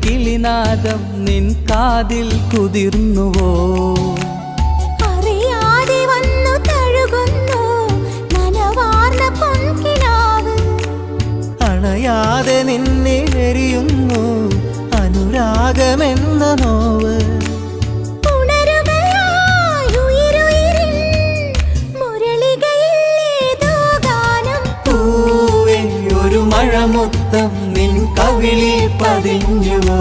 കിളിനാദം നിൻ കാതിൽ കുതിർന്നുവോ? അറിയാതെ വന്നു തഴുകുന്നു നനവാർന്ന പൊൻകിനാവ്. അണയാതെ നിന്നെ എരിയുന്നു അനുരാഗമെന്ന നോവ്. മഴമുത്തം നിൻ കവിളിൽ പതിഞ്ഞുവോ?